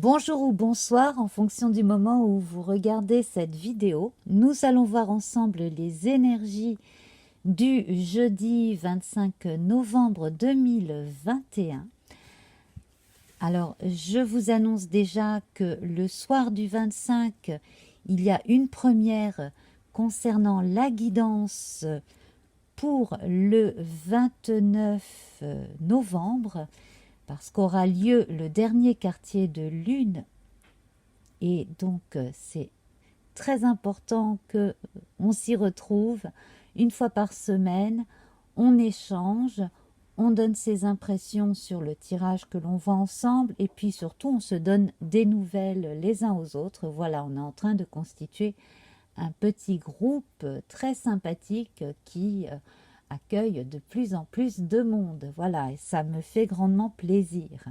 Bonjour ou bonsoir en fonction du moment où vous regardez cette vidéo. Nous allons voir ensemble les énergies du jeudi 25 novembre 2021. Alors, je vous annonce déjà que le soir du 25, il y a une première concernant la guidance pour le 29 novembre, parce qu'aura lieu le dernier quartier de lune. Et donc, c'est très important que on s'y retrouve une fois par semaine, on échange, on donne ses impressions sur le tirage que l'on voit ensemble et puis surtout on se donne des nouvelles les uns aux autres. Voilà, on est en train de constituer un petit groupe très sympathique qui accueille de plus en plus de monde. Voilà, et ça me fait grandement plaisir.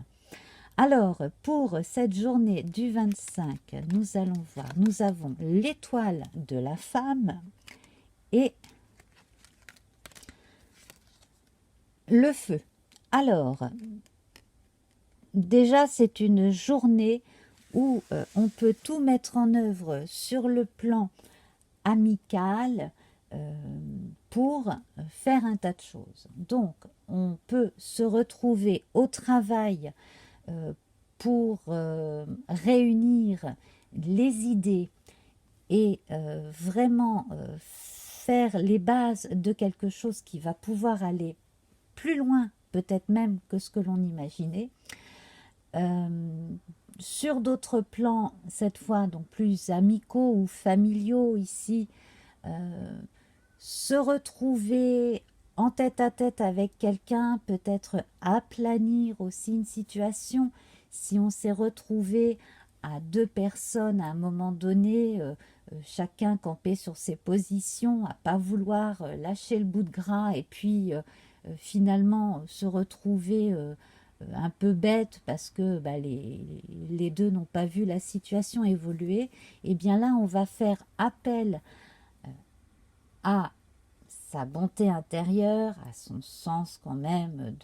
Alors, pour cette journée du 25, nous allons voir, nous avons l'étoile de la femme et le feu. Alors, déjà, c'est une journée où on peut tout mettre en œuvre sur le plan amical pour faire un tas de choses. Donc, on peut se retrouver au travail pour réunir les idées et vraiment faire les bases de quelque chose qui va pouvoir aller plus loin, peut-être même que ce que l'on imaginait. Sur d'autres plans, cette fois donc plus amicaux ou familiaux ici, se retrouver en tête à tête avec quelqu'un, peut-être aplanir aussi une situation. Si on s'est retrouvé à deux personnes à un moment donné, chacun campé sur ses positions, à pas vouloir lâcher le bout de gras et puis finalement se retrouver un peu bête parce que les deux n'ont pas vu la situation évoluer, et bien là on va faire appel à sa bonté intérieure, à son sens quand même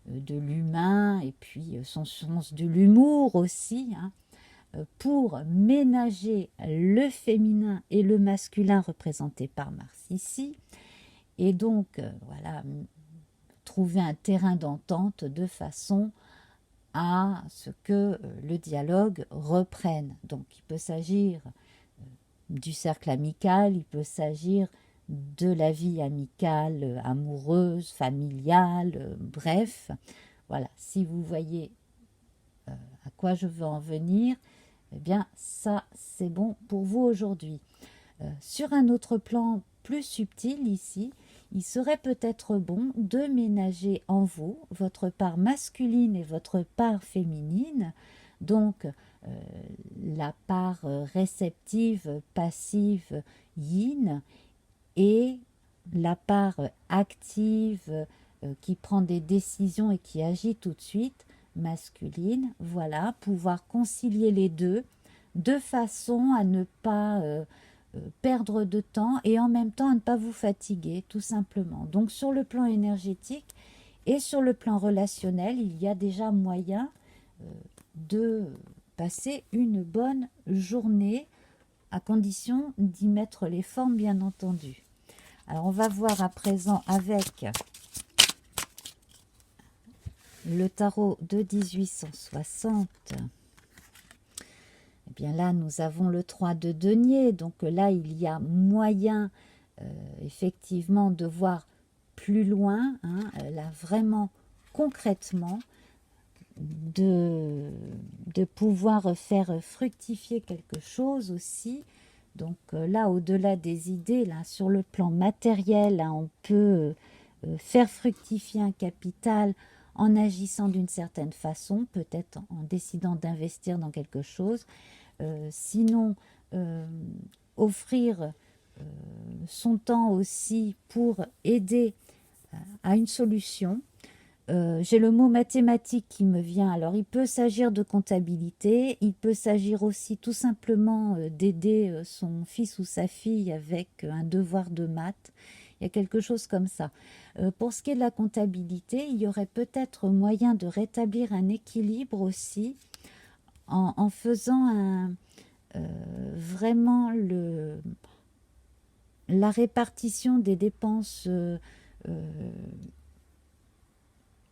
de l'humain et puis son sens de l'humour aussi, hein, pour ménager le féminin et le masculin représenté par Mars ici, et donc voilà, trouver un terrain d'entente de façon à ce que le dialogue reprenne. Donc il peut s'agir du cercle amical, il peut s'agir de la vie amicale, amoureuse, familiale, bref. Voilà, si vous voyez à quoi je veux en venir, eh bien ça c'est bon pour vous aujourd'hui. Sur un autre plan plus subtil ici, il serait peut-être bon de ménager en vous votre part masculine et votre part féminine, donc la part réceptive, passive, yin, et la part active qui prend des décisions et qui agit tout de suite, masculine. Voilà, pouvoir concilier les deux de façon à ne pas perdre de temps et en même temps à ne pas vous fatiguer, tout simplement. Donc sur le plan énergétique et sur le plan relationnel, il y a déjà moyen de passer une bonne journée, à condition d'y mettre les formes, bien entendu. Alors on va voir à présent avec le tarot de 1860. Eh bien là, nous avons le 3 de denier, donc là, il y a moyen effectivement de voir plus loin, hein, là vraiment concrètement, de pouvoir faire fructifier quelque chose aussi. Donc là, au-delà des idées, là, sur le plan matériel, là, on peut faire fructifier un capital en agissant d'une certaine façon, peut-être en décidant d'investir dans quelque chose. Sinon, offrir son temps aussi pour aider à une solution. J'ai le mot mathématique qui me vient. Alors, il peut s'agir de comptabilité, il peut s'agir aussi tout simplement d'aider son fils ou sa fille avec un devoir de maths. Il y a quelque chose comme ça. Pour ce qui est de la comptabilité, il y aurait peut-être moyen de rétablir un équilibre aussi en faisant vraiment la répartition des dépenses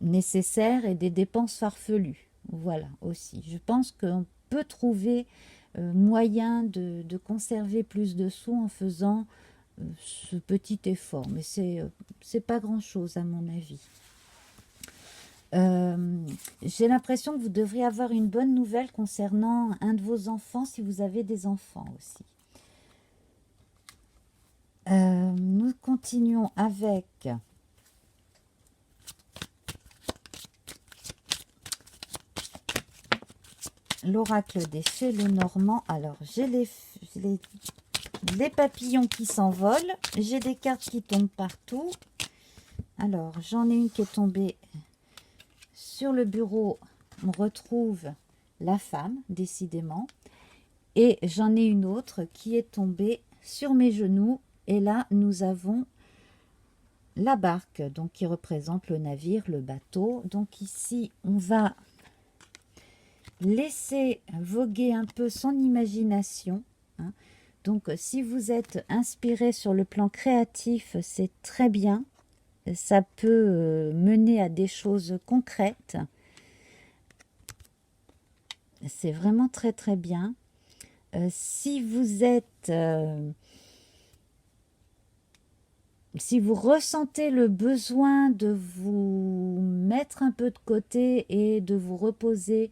nécessaires et des dépenses farfelues. Voilà, aussi. Je pense qu'on peut trouver moyen de conserver plus de sous en faisant ce petit effort. Mais c'est pas grand-chose à mon avis. J'ai l'impression que vous devriez avoir une bonne nouvelle concernant un de vos enfants, si vous avez des enfants aussi. Nous continuons avec l'oracle des fées, le normand. Alors, j'ai les papillons qui s'envolent, j'ai des cartes qui tombent partout. Alors, j'en ai une qui est tombée sur le bureau. On retrouve la femme, décidément. Et j'en ai une autre qui est tombée sur mes genoux. Et là, nous avons la barque, donc qui représente le navire, le bateau. Donc ici, on va laisser voguer un peu son imagination. Hein. Donc, si vous êtes inspiré sur le plan créatif, c'est très bien. Ça peut mener à des choses concrètes. C'est vraiment très très bien. Si vous êtes... si vous ressentez le besoin de vous mettre un peu de côté et de vous reposer,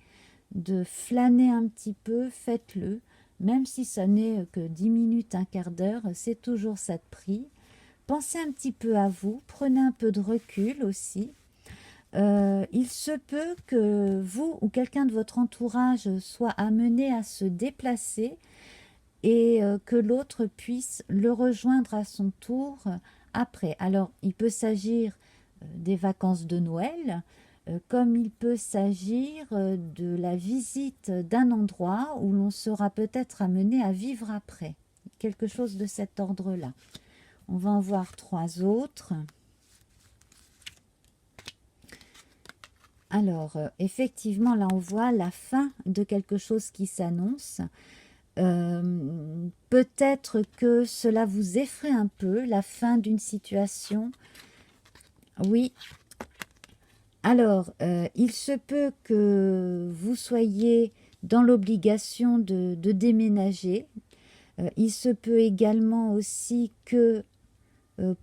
de flâner un petit peu, faites-le. Même si ça n'est que 10 minutes, un quart d'heure, c'est toujours ça de prix. Pensez un petit peu à vous, prenez un peu de recul aussi. Il se peut que vous ou quelqu'un de votre entourage soit amené à se déplacer et que l'autre puisse le rejoindre à son tour après. Alors, il peut s'agir des vacances de Noël, comme il peut s'agir de la visite d'un endroit où l'on sera peut-être amené à vivre après. Quelque chose de cet ordre-là. On va en voir 3 autres. Alors, effectivement, là, on voit la fin de quelque chose qui s'annonce. Peut-être que cela vous effraie un peu, la fin d'une situation. Oui. Alors, il se peut que vous soyez dans l'obligation de déménager. Il se peut également aussi que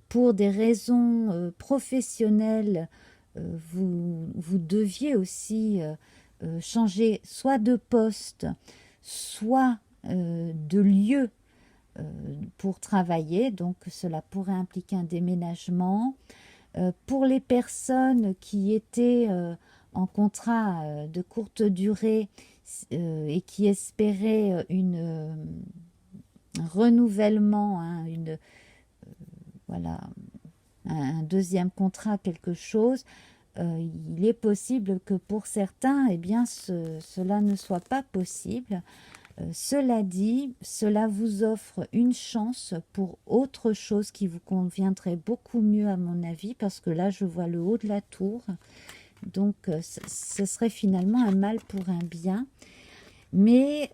pour des raisons professionnelles, vous deviez aussi changer soit de poste, soit de lieu pour travailler. Donc, cela pourrait impliquer un déménagement. Pour les personnes qui étaient en contrat de courte durée et qui espéraient un renouvellement, hein, voilà, un deuxième contrat, quelque chose, il est possible que pour certains, eh bien, cela ne soit pas possible. Cela dit, cela vous offre une chance pour autre chose qui vous conviendrait beaucoup mieux à mon avis, parce que là, je vois le haut de la tour. Donc, ce serait finalement un mal pour un bien. Mais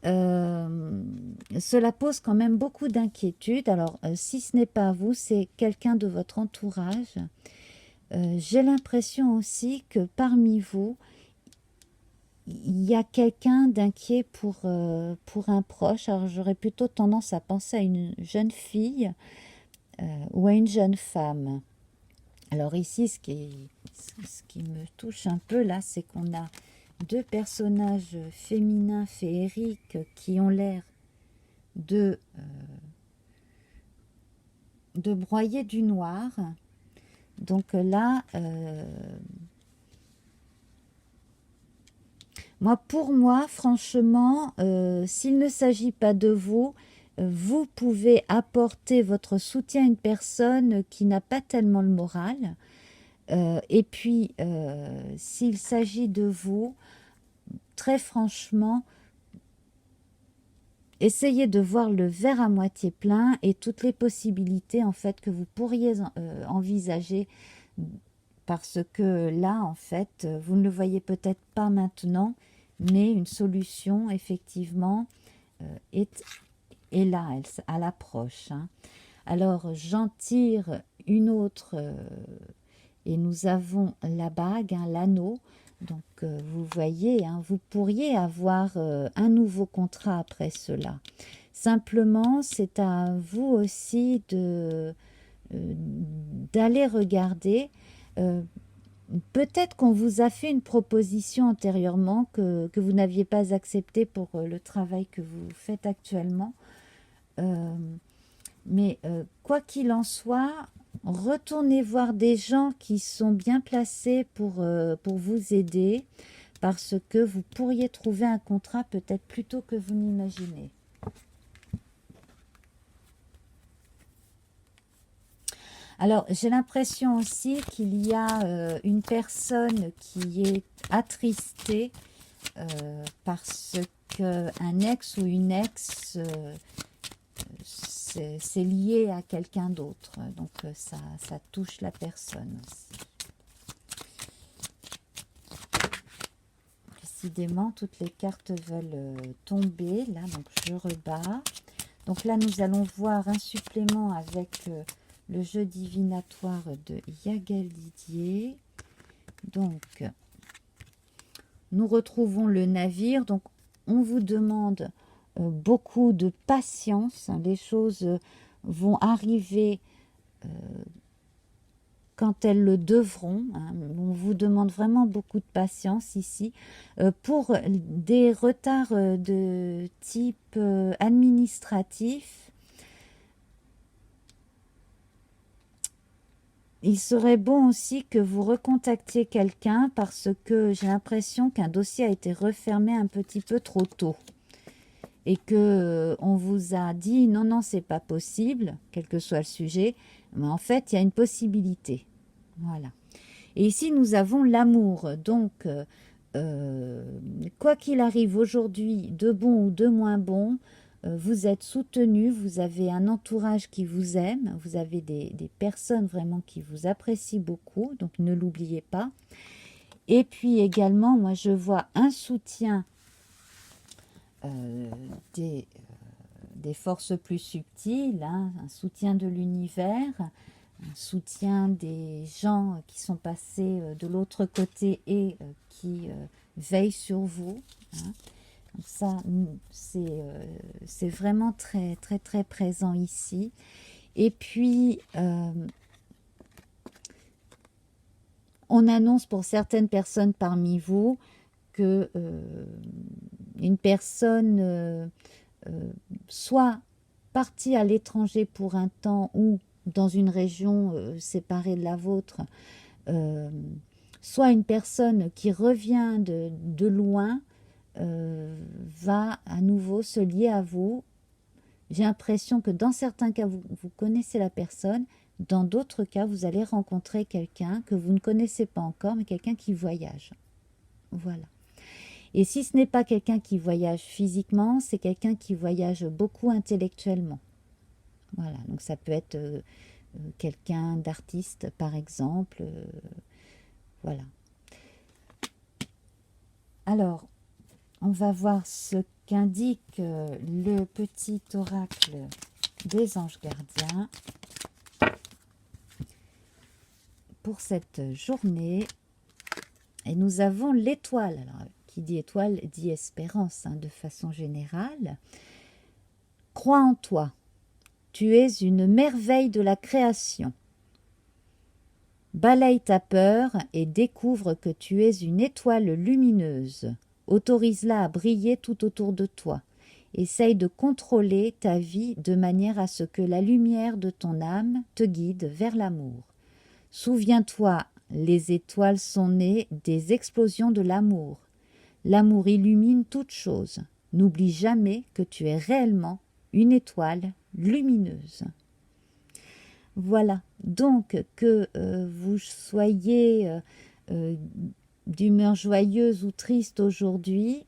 cela pose quand même beaucoup d'inquiétudes. Alors, si ce n'est pas vous, c'est quelqu'un de votre entourage. J'ai l'impression aussi que parmi vous, il y a quelqu'un d'inquiet pour un proche. Alors, j'aurais plutôt tendance à penser à une jeune fille ou à une jeune femme. Alors ici, ce qui me touche un peu là, c'est qu'on a 2 personnages féminins féeriques qui ont l'air de broyer du noir. Donc là, pour moi, franchement, s'il ne s'agit pas de vous, vous pouvez apporter votre soutien à une personne qui n'a pas tellement le moral. Et puis, s'il s'agit de vous, très franchement, essayez de voir le verre à moitié plein et toutes les possibilités en fait que vous pourriez envisager, parce que là, en fait, vous ne le voyez peut-être pas maintenant, mais une solution, effectivement, est là, à l'approche. Hein. Alors, j'en tire une autre, et nous avons la bague, hein, l'anneau. Donc, vous voyez, hein, vous pourriez avoir un nouveau contrat après cela. Simplement, c'est à vous aussi d'aller regarder. Peut-être qu'on vous a fait une proposition antérieurement que vous n'aviez pas acceptée pour le travail que vous faites actuellement. Mais quoi qu'il en soit, retournez voir des gens qui sont bien placés pour vous aider, parce que vous pourriez trouver un contrat peut-être plus tôt que vous n'imaginez. Alors, j'ai l'impression aussi qu'il y a une personne qui est attristée parce qu'un ex ou une ex c'est lié à quelqu'un d'autre. Donc, ça touche la personne aussi. Décidément, toutes les cartes veulent tomber. Là, donc je rebats. Donc là, nous allons voir un supplément avec le jeu divinatoire de Yagal Didier. Donc, nous retrouvons le navire. Donc, on vous demande beaucoup de patience. Les choses vont arriver quand elles le devront. Hein. On vous demande vraiment beaucoup de patience ici. Pour des retards de type administratif, il serait bon aussi que vous recontactiez quelqu'un parce que j'ai l'impression qu'un dossier a été refermé un petit peu trop tôt. Et que on vous a dit non, non, c'est pas possible, quel que soit le sujet, mais en fait, il y a une possibilité. Voilà. Et ici, nous avons l'amour. Donc, quoi qu'il arrive aujourd'hui, de bon ou de moins bon, vous êtes soutenu, vous avez un entourage qui vous aime, vous avez des personnes vraiment qui vous apprécient beaucoup, donc ne l'oubliez pas. Et puis également, moi, je vois un soutien des forces plus subtiles, hein, un soutien de l'univers, un soutien des gens qui sont passés de l'autre côté et qui veillent sur vous. Hein. Donc ça, c'est vraiment très, très, très présent ici. Et puis, on annonce pour certaines personnes parmi vous que une personne soit partie à l'étranger pour un temps ou dans une région séparée de la vôtre, soit une personne qui revient de loin va à nouveau se lier à vous. J'ai l'impression que dans certains cas, vous connaissez la personne, dans d'autres cas, vous allez rencontrer quelqu'un que vous ne connaissez pas encore, mais quelqu'un qui voyage. Voilà. Et si ce n'est pas quelqu'un qui voyage physiquement, c'est quelqu'un qui voyage beaucoup intellectuellement. Voilà, donc ça peut être quelqu'un d'artiste, par exemple. Voilà. Alors, on va voir ce qu'indique le petit oracle des anges gardiens pour cette journée. Et nous avons l'étoile. Alors, qui dit étoile dit espérance, hein, de façon générale. Crois en toi. Tu es une merveille de la création. Balaye ta peur et découvre que tu es une étoile lumineuse. Autorise-la à briller tout autour de toi. Essaye de contrôler ta vie de manière à ce que la lumière de ton âme te guide vers l'amour. Souviens-toi, les étoiles sont nées des explosions de l'amour. L'amour illumine toute chose. N'oublie jamais que tu es réellement une étoile lumineuse. Voilà, donc que vous soyez d'humeur joyeuse ou triste aujourd'hui,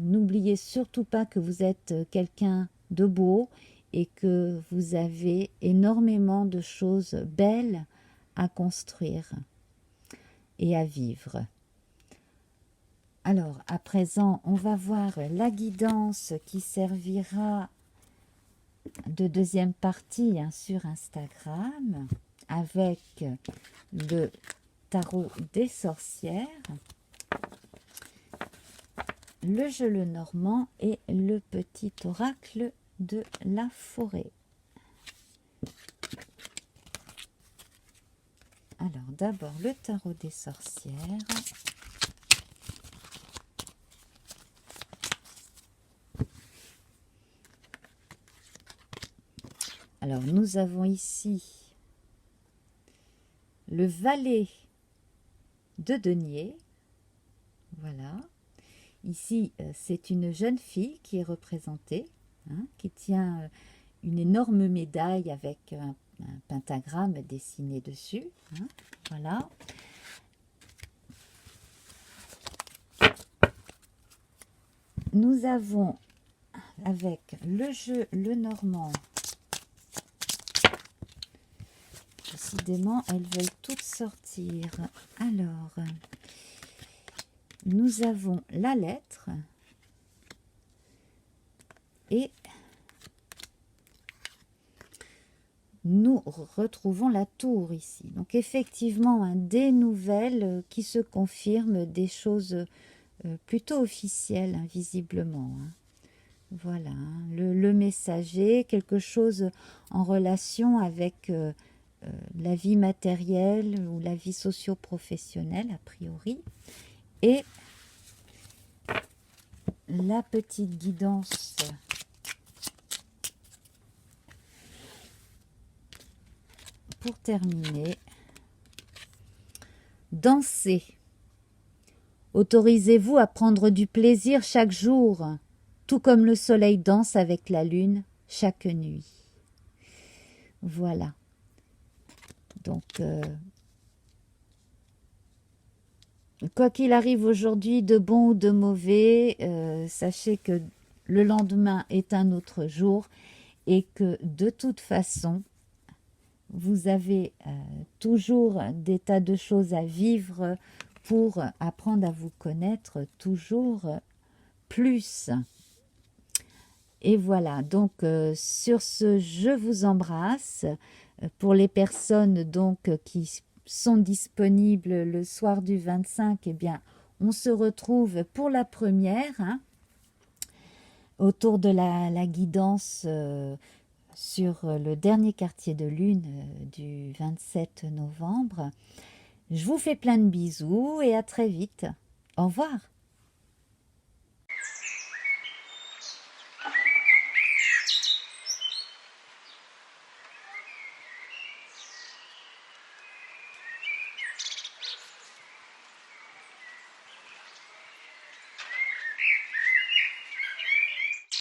n'oubliez surtout pas que vous êtes quelqu'un de beau et que vous avez énormément de choses belles à construire et à vivre. Alors, à présent, on va voir la guidance qui servira de deuxième partie hein, sur Instagram avec le tarot des sorcières, le jeu le normand et le petit oracle de la forêt. Alors, d'abord le tarot des sorcières. Alors, nous avons ici le valet de denier. Voilà. Ici, c'est une jeune fille qui est représentée, hein, qui tient une énorme médaille avec un pentagramme dessiné dessus. Hein, voilà. Nous avons avec le jeu le normand. Décidément, elles veulent toutes sortir. Alors, nous avons la lettre et nous retrouvons la tour ici. Donc effectivement, hein, des nouvelles qui se confirment, des choses plutôt officielles, hein, visiblement. Hein. Voilà, hein, le messager, quelque chose en relation avec la vie matérielle ou la vie socio-professionnelle, a priori. Et la petite guidance pour terminer. Dansez. Autorisez-vous à prendre du plaisir chaque jour, tout comme le soleil danse avec la lune chaque nuit. Voilà. Donc, quoi qu'il arrive aujourd'hui, de bon ou de mauvais, sachez que le lendemain est un autre jour et que de toute façon, vous avez toujours des tas de choses à vivre pour apprendre à vous connaître toujours plus. Et voilà, donc sur ce, je vous embrasse. Pour les personnes donc qui sont disponibles le soir du 25, eh bien, on se retrouve pour la première, hein, autour de la guidance sur le dernier quartier de lune du 27 novembre. Je vous fais plein de bisous et à très vite. Au revoir.